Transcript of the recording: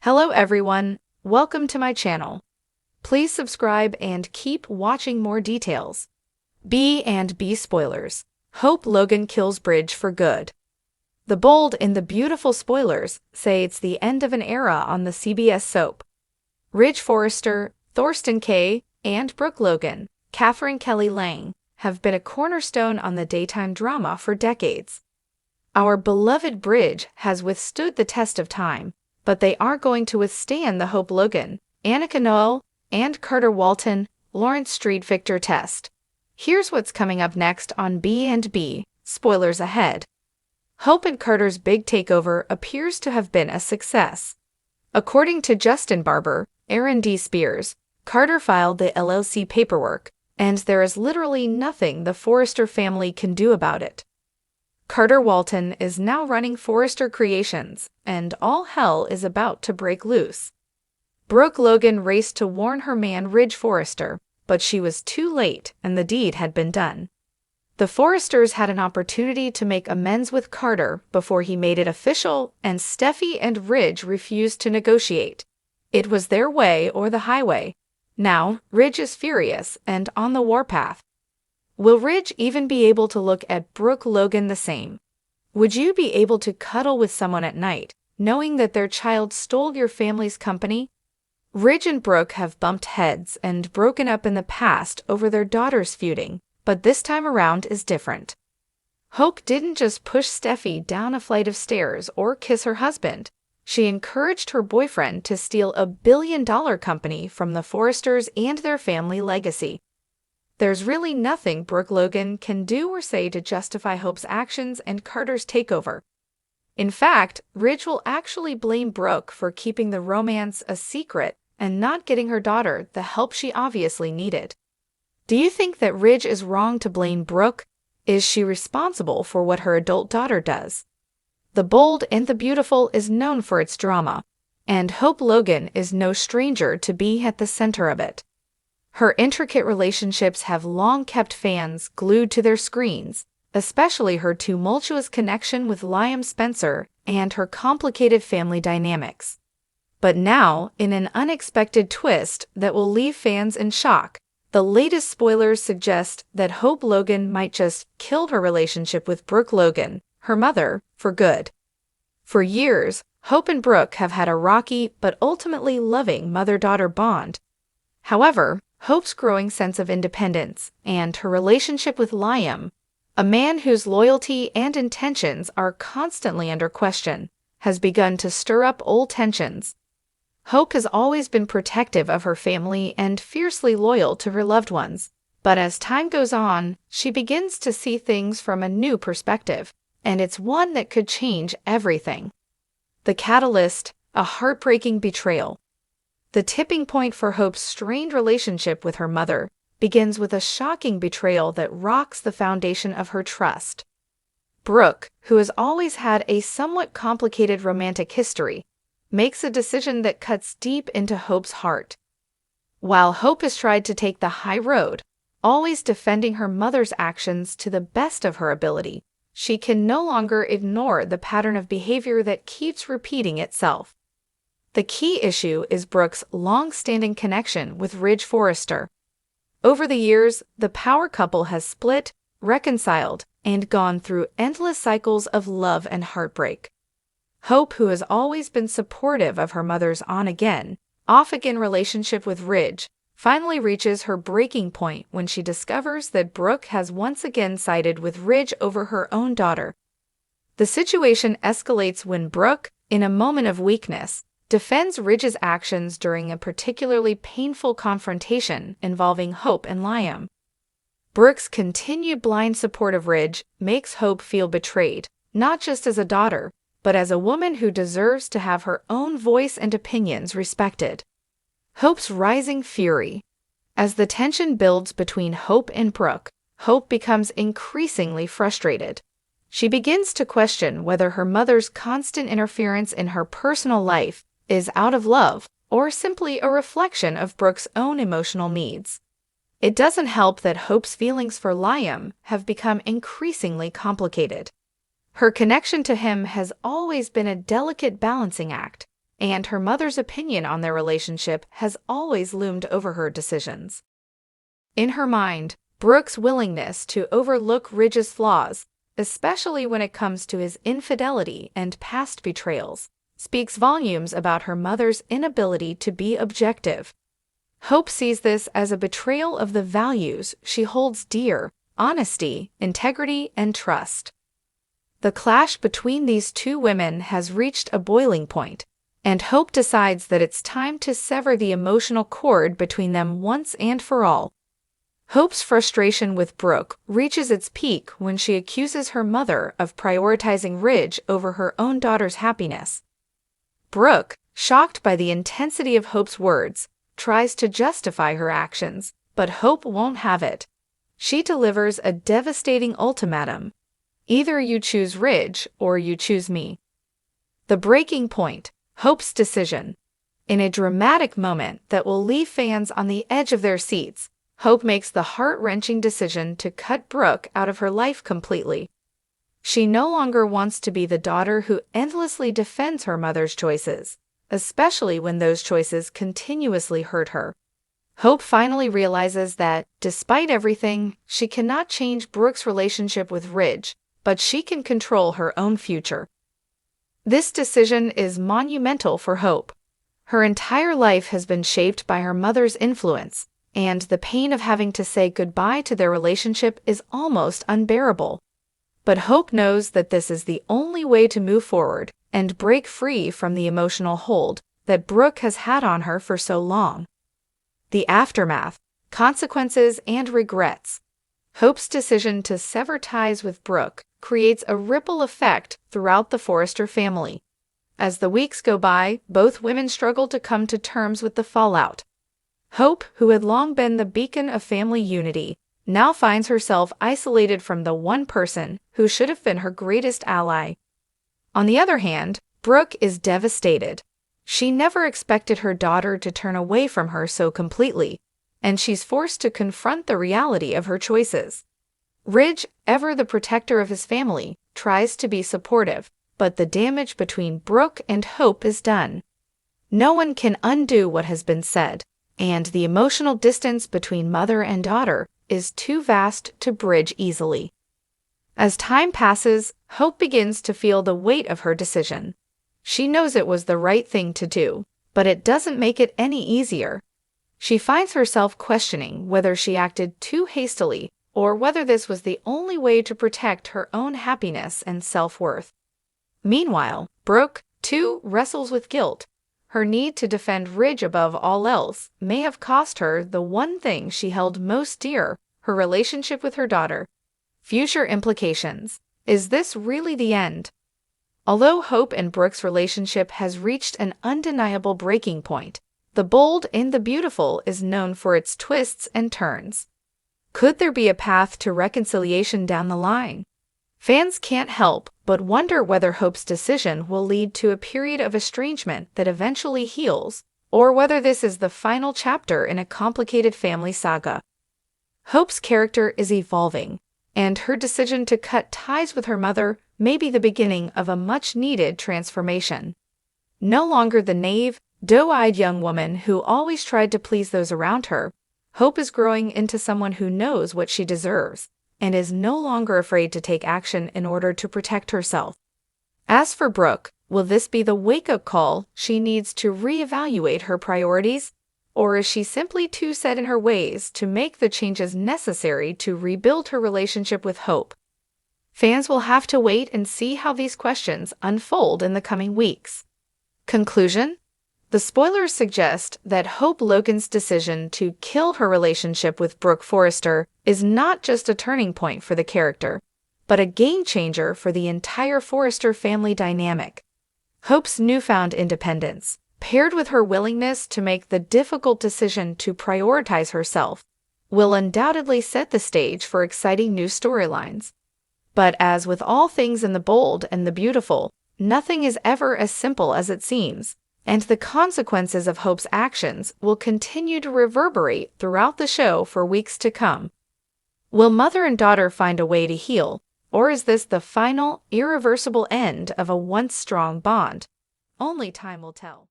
Hello everyone, welcome to my channel. Please subscribe and keep watching more details. B&B spoilers. Hope Logan kills Bridge for good. The bold and the beautiful spoilers say it's the end of an era on the CBS soap. Ridge Forrester, Thorsten Kaye, and Brooke Logan, Katherine Kelly Lang, have been a cornerstone on the daytime drama for decades. Our beloved Bridge has withstood the test of time, but they are going to withstand the Hope Logan, Annika Noel, and Carter Walton, Lawrence Street Victor test. Here's what's coming up next on B&B, spoilers ahead. Hope and Carter's big takeover appears to have been a success. According to Justin Barber, Aaron D. Spears, Carter filed the LLC paperwork, and there is literally nothing the Forrester family can do about it. Carter Walton is now running Forrester Creations, and all hell is about to break loose. Brooke Logan raced to warn her man Ridge Forrester, but she was too late and the deed had been done. The Forresters had an opportunity to make amends with Carter before he made it official, and Steffi and Ridge refused to negotiate. It was their way or the highway. Now, Ridge is furious and on the warpath. Will Ridge even be able to look at Brooke Logan the same? Would you be able to cuddle with someone at night, knowing that their child stole your family's company? Ridge and Brooke have bumped heads and broken up in the past over their daughters feuding, but this time around is different. Hope didn't just push Steffi down a flight of stairs or kiss her husband. She encouraged her boyfriend to steal a billion-dollar company from the Forresters and their family legacy. There's really nothing Brooke Logan can do or say to justify Hope's actions and Carter's takeover. In fact, Ridge will actually blame Brooke for keeping the romance a secret and not getting her daughter the help she obviously needed. Do you think that Ridge is wrong to blame Brooke? Is she responsible for what her adult daughter does? The Bold and the Beautiful is known for its drama, and Hope Logan is no stranger to be at the center of it. Her intricate relationships have long kept fans glued to their screens, especially her tumultuous connection with Liam Spencer and her complicated family dynamics. But now, in an unexpected twist that will leave fans in shock, the latest spoilers suggest that Hope Logan might just kill her relationship with Brooke Logan, her mother, for good. For years, Hope and Brooke have had a rocky but ultimately loving mother-daughter bond. However, Hope's growing sense of independence and her relationship with Liam, a man whose loyalty and intentions are constantly under question, has begun to stir up old tensions. Hope has always been protective of her family and fiercely loyal to her loved ones, but as time goes on, she begins to see things from a new perspective, and it's one that could change everything. The catalyst, a heartbreaking betrayal. The tipping point for Hope's strained relationship with her mother begins with a shocking betrayal that rocks the foundation of her trust. Brooke, who has always had a somewhat complicated romantic history, makes a decision that cuts deep into Hope's heart. While Hope has tried to take the high road, always defending her mother's actions to the best of her ability, she can no longer ignore the pattern of behavior that keeps repeating itself. The key issue is Brooke's long-standing connection with Ridge Forrester. Over the years, the power couple has split, reconciled, and gone through endless cycles of love and heartbreak. Hope, who has always been supportive of her mother's on-again, off-again relationship with Ridge, finally reaches her breaking point when she discovers that Brooke has once again sided with Ridge over her own daughter. The situation escalates when Brooke, in a moment of weakness, defends Ridge's actions during a particularly painful confrontation involving Hope and Liam. Brooke's continued blind support of Ridge makes Hope feel betrayed, not just as a daughter, but as a woman who deserves to have her own voice and opinions respected. Hope's rising fury. As the tension builds between Hope and Brooke, Hope becomes increasingly frustrated. She begins to question whether her mother's constant interference in her personal life is out of love or simply a reflection of Brooke's own emotional needs. It doesn't help that Hope's feelings for Liam have become increasingly complicated. Her connection to him has always been a delicate balancing act, and her mother's opinion on their relationship has always loomed over her decisions. In her mind, Brooke's willingness to overlook Ridge's flaws, especially when it comes to his infidelity and past betrayals, speaks volumes about her mother's inability to be objective. Hope sees this as a betrayal of the values she holds dear: honesty, integrity, and trust. The clash between these two women has reached a boiling point, and Hope decides that it's time to sever the emotional cord between them once and for all. Hope's frustration with Brooke reaches its peak when she accuses her mother of prioritizing Ridge over her own daughter's happiness. Brooke, shocked by the intensity of Hope's words, tries to justify her actions, but Hope won't have it. She delivers a devastating ultimatum: either you choose Ridge or you choose me. The breaking point: Hope's decision. In a dramatic moment that will leave fans on the edge of their seats, Hope makes the heart-wrenching decision to cut Brooke out of her life completely. She no longer wants to be the daughter who endlessly defends her mother's choices, especially when those choices continuously hurt her. Hope finally realizes that, despite everything, she cannot change Brooke's relationship with Ridge, but she can control her own future. This decision is monumental for Hope. Her entire life has been shaped by her mother's influence, and the pain of having to say goodbye to their relationship is almost unbearable. But Hope knows that this is the only way to move forward and break free from the emotional hold that Brooke has had on her for so long. The aftermath: consequences and regrets. Hope's decision to sever ties with Brooke creates a ripple effect throughout the Forrester family. As the weeks go by, both women struggle to come to terms with the fallout. Hope, who had long been the beacon of family unity, now finds herself isolated from the one person who should have been her greatest ally. On the other hand, Brooke is devastated. She never expected her daughter to turn away from her so completely, and she's forced to confront the reality of her choices. Ridge, ever the protector of his family, tries to be supportive, but the damage between Brooke and Hope is done. No one can undo what has been said, and the emotional distance between mother and daughter is too vast to bridge easily. As time passes, Hope begins to feel the weight of her decision. She knows it was the right thing to do, but it doesn't make it any easier. She finds herself questioning whether she acted too hastily or whether this was the only way to protect her own happiness and self-worth. Meanwhile, Brooke, too, wrestles with guilt. Her need to defend Ridge above all else may have cost her the one thing she held most dear: her relationship with her daughter. Future implications. Is this really the end? Although Hope and Brooke's relationship has reached an undeniable breaking point, The Bold and the Beautiful is known for its twists and turns. Could there be a path to reconciliation down the line? Fans can't help but wonder whether Hope's decision will lead to a period of estrangement that eventually heals, or whether this is the final chapter in a complicated family saga. Hope's character is evolving, and her decision to cut ties with her mother may be the beginning of a much-needed transformation. No longer the naive, doe-eyed young woman who always tried to please those around her, Hope is growing into someone who knows what she deserves and is no longer afraid to take action in order to protect herself. As for Brooke, will this be the wake-up call she needs to reevaluate her priorities? Or is she simply too set in her ways to make the changes necessary to rebuild her relationship with Hope? Fans will have to wait and see how these questions unfold in the coming weeks. Conclusion? The spoilers suggest that Hope Logan's decision to kill her relationship with Brooke Forrester is not just a turning point for the character, but a game-changer for the entire Forrester family dynamic. Hope's newfound independence, paired with her willingness to make the difficult decision to prioritize herself, will undoubtedly set the stage for exciting new storylines. But as with all things in The Bold and the Beautiful, nothing is ever as simple as it seems, and the consequences of Hope's actions will continue to reverberate throughout the show for weeks to come. Will mother and daughter find a way to heal, or is this the final, irreversible end of a once strong bond? Only time will tell.